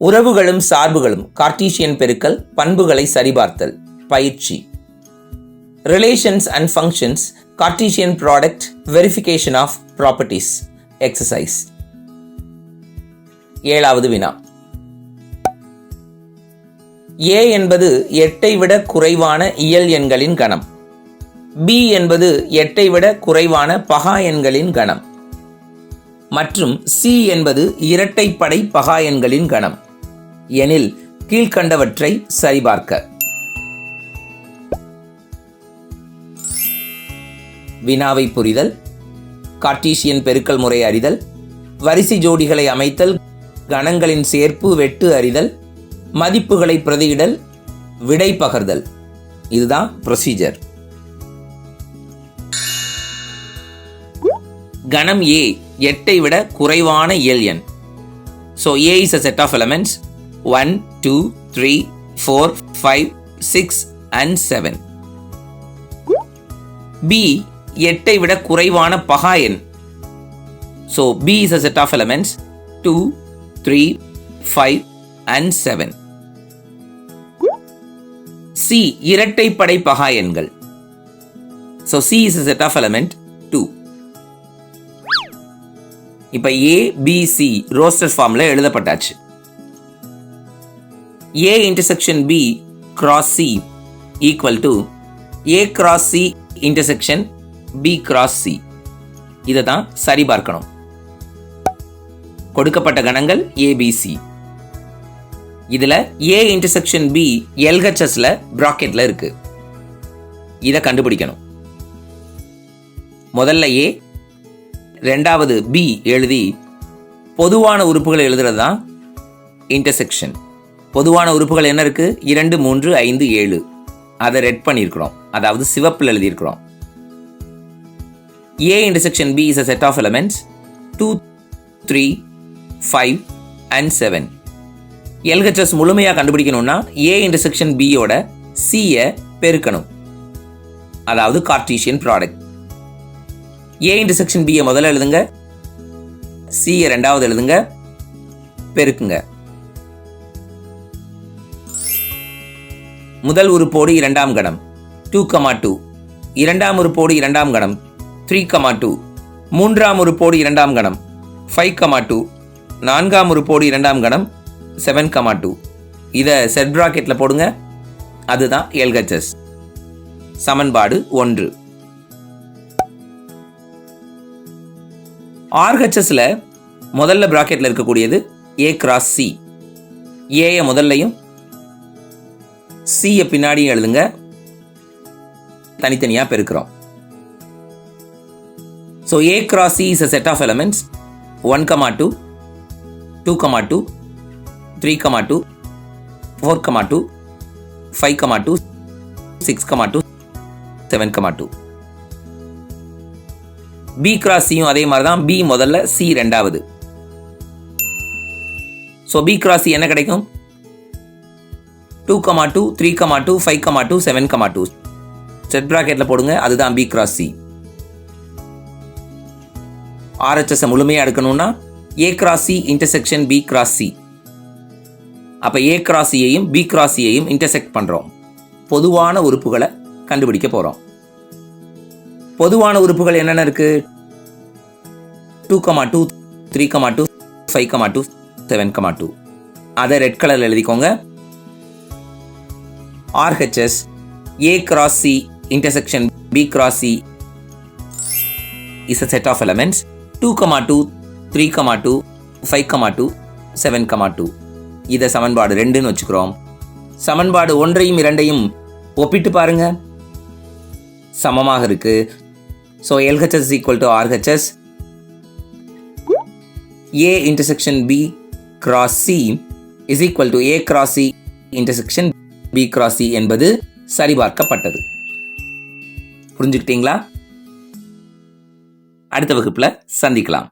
உறவுகளும் சார்புகளும் கார்ட்டீசியன் பெருக்கல் பண்புகளை சரிபார்த்தல் பயிற்சி. Relations and functions Cartesian product verification of properties exercise. 7வது வினா. A என்பது 8ஐ விட குறைவான இயல் எண்களின் கணம். B என்பது 8ஐ விட குறைவான பகா எண்களின் கணம். மற்றும் C என்பது இரட்டைப்படை பகா எண்களின் கணம் எனில் கீழ்க்கண்டவற்றை சரிபார்க்க. வினாவை புரிதல், கார்ட்டீசியன் பெருக்கல் முறை அறிதல், வரிசை ஜோடிகளை அமைத்தல், கணங்களின் சேர்ப்பு வெட்டு அறிதல், மதிப்புகளை பிரதியிடல், விடை பகர்தல். இதுதான் ப்ரொசீஜர். கணம் A 8ஐ விட குறைவான இயல் எண். So A is a set of elements 1, 2, 3, 4, 5, 6 and 7. B 8ஐ விட குறைவான பகா எண். So B is a set of elements 2, 3, 5 and 7. C இரட்டைப்படை பகா எண்கள். So C is a set of element 2. இப்ப A, B, C ரோஸ்டர் ஃபார்ம்ல எழுதப்பட்டாச்சு. A intersection B cross C equal to A cross C intersection B cross C. இதை தான் சரி பார்க்கணும். கொடுக்கப்பட்ட கணங்கள் ABC. இதுல A intersection B LHSல பிராக்கெட்ல இருக்கு. இதை கண்டுபிடிக்கணும். முதல்ல A, ரெண்டாவது B எழுதி பொதுவான உறுப்புகளை எழுதுறது தான் இன்டர்செக்ஷன். பொதுவான உறுப்புகள் என்ன இருக்கு? 2, 3, 5, 7. அதை ரெட் பண்ணியிருக்கிறோம், அதாவது சிவப்பில் எழுதியிருக்கிறோம். A intersection B is a set of elements 2, 3, 5 and 7. LHS முழுமையாக கண்டுபிடிக்கணும்னா A intersection B யோட C-ய பெருக்கணும், அதாவது Cartesian product. A intersection B முதல்ல எழுதுங்க, C ரெண்டாவது எழுதுங்க, பெருக்குங்க. முதல் உறுப்போடு இரண்டாம் கணம் 2, 2. இரண்டாம் உறுப்போடு இரண்டாம் கணம் 3, 2. மூன்றாம் உறுப்போடு இரண்டாம் கணம் 5, 2. நான்காம் உறுப்போடு இரண்டாம் கணம் 7, 2. இதை செட் பிராக்கெட்ல போடுங்க. அதுதான் LHS. சமன்பாடு 1. RHSல முதல்ல பிராக்கெட்ல இருக்கக்கூடியது A cross C. A முதல்லையும் C பின்னாடியும் எழுதுங்க, தனித்தனியா பெருக்கிறோம். So A cross C is a set of elements 1, 2, 2, 2, 3, 2, 4, 2, 5, 2, 6, 2, 7, 2. B cross C-யும் அதே மாதிரி தான். B முதல்ல, C ரெண்டாவது. So B cross C என்ன கிடைக்கும்? 2, 2, 3, 2, 5, 2, 7, 2. செட் பிராக்கெட்ல போடுங்க, அதுதான் B cross C. RHS முழுமையா எடுக்கணும்னா A cross C intersection B cross C. அப்ப A cross C-யையும் B cross C-யையும் இன்டர்செக்ட் பண்றோம். பொதுவான உறுப்புகளை கண்டுபிடிக்க போறோம். பொதுவான உறுப்புகள் என்னென்ன இருக்கு? 2, 2, 3, 2, 5, 2, 7, 2. அதை ரெட் கலர்ல எழுதிக்கோங்க. RHS A cross C intersection B cross C is a set of elements 2, 2, 3, 2, 5, 2, 7, 2. இதை சமன்பாடு 2ன்னு வச்சுக்கிறோம். சமன்பாடு 1ஐயும் 2ஐயும் ஒப்பிட்டு பாருங்க, சமமாக இருக்கு. So LHS is equal to RHS. A intersection B cross C is equal to A cross C intersection B cross C என்பது சரிபார்க்கப்பட்டது. புரிஞ்சுக்கிட்டீங்களா? அடுத்த வகுப்புல சந்திக்கலாம்.